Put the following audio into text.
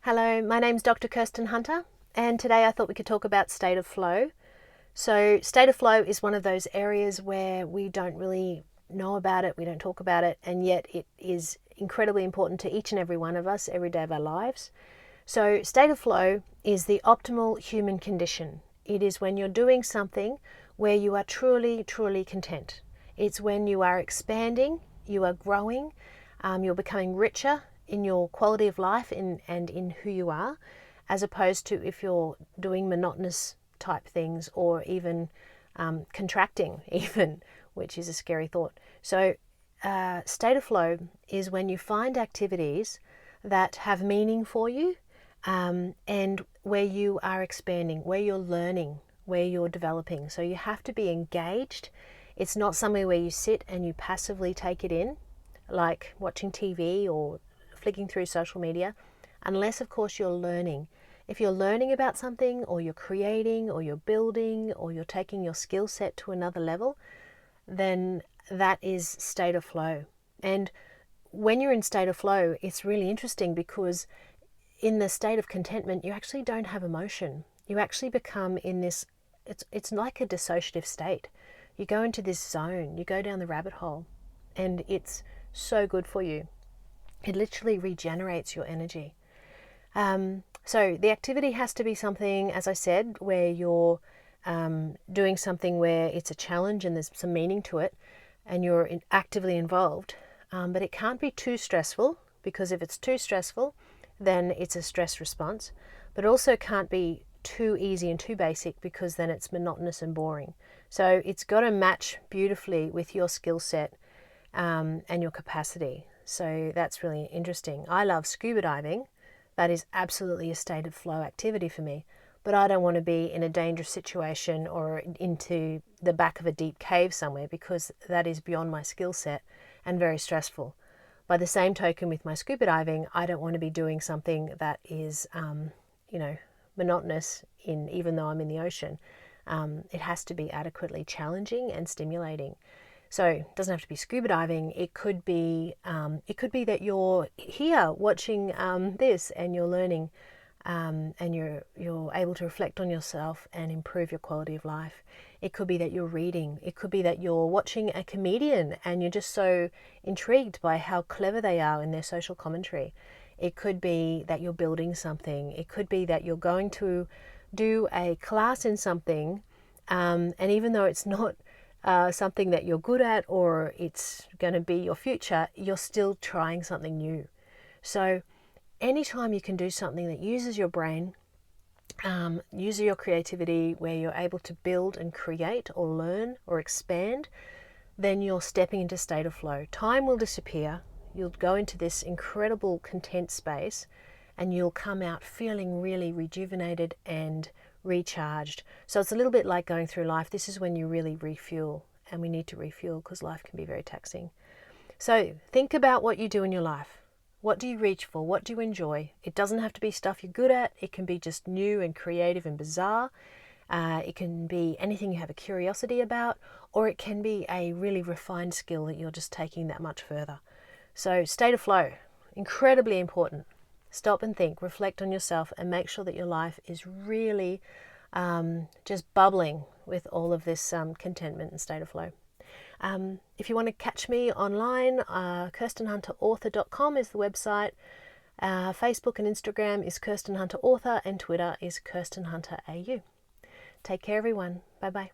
Hello, my name's Dr. Kirsten Hunter, and today I thought we could talk about state of flow. So, state of flow is one of those areas where we don't really know about it, we don't talk about it, and yet it is incredibly important to each and every one of us every day of our lives. So, state of flow is the optimal human condition. It is when you're doing something where you are truly, truly content. It's when you are expanding, you are growing, you're becoming richer in your quality of life and in who you are, as opposed to if you're doing monotonous type things or even contracting even, which is a scary thought. So state of flow is when you find activities that have meaning for you, and where you are expanding, where you're learning, where you're developing. So you have to be engaged. It's not somewhere where you sit and you passively take it in, like watching TV or flicking through social media, unless of course you're learning. If you're learning about something, or you're creating, or you're building, or you're taking your skill set to another level, then that is state of flow. And when you're in state of flow, it's really interesting because in the state of contentment, you actually don't have emotion. You actually become in this, it's like a dissociative state. You go into this zone, you go down the rabbit hole, and it's so good for you. It literally regenerates your energy. So the activity has to be something, as I said, where you're doing something where it's a challenge and there's some meaning to it and you're actively involved. But it can't be too stressful, because if it's too stressful, then it's a stress response. But it also can't be too easy and too basic, because then it's monotonous and boring. So it's got to match beautifully with your skill set and your capacity. So that's really interesting. I love scuba diving. That is absolutely a state of flow activity for me. But I don't want to be in a dangerous situation or into the back of a deep cave somewhere, because that is beyond my skill set and very stressful. By the same token, with my scuba diving, I don't want to be doing something that is, monotonous even though I'm in the ocean. It has to be adequately challenging and stimulating. So it doesn't have to be scuba diving. It could be that you're here watching this and you're learning, and you're able to reflect on yourself and improve your quality of life. It could be that you're reading. It could be that you're watching a comedian and you're just so intrigued by how clever they are in their social commentary. It could be that you're building something. It could be that you're going to do a class in something, and even though it's not something that you're good at or it's going to be your future, you're still trying something new. So anytime you can do something that uses your brain, uses your creativity, where you're able to build and create or learn or expand, then you're stepping into state of flow. Time will disappear. You'll go into this incredible content space and you'll come out feeling really rejuvenated and recharged. So it's a little bit like going through life. This is when you really refuel, and we need to refuel because life can be very taxing. So think about what you do in your life. What do you reach for? What do you enjoy? It doesn't have to be stuff you're good at. It can be just new and creative and bizarre. It can be anything you have a curiosity about, or it can be a really refined skill that you're just taking that much further. So state of flow, incredibly important. Stop and think, reflect on yourself, and make sure that your life is really just bubbling with all of this contentment and state of flow. If you want to catch me online, KirstenHunterAuthor.com is the website. Facebook and Instagram is Kirsten Hunter Author, and Twitter is Kirsten Hunter AU. Take care, everyone. Bye-bye.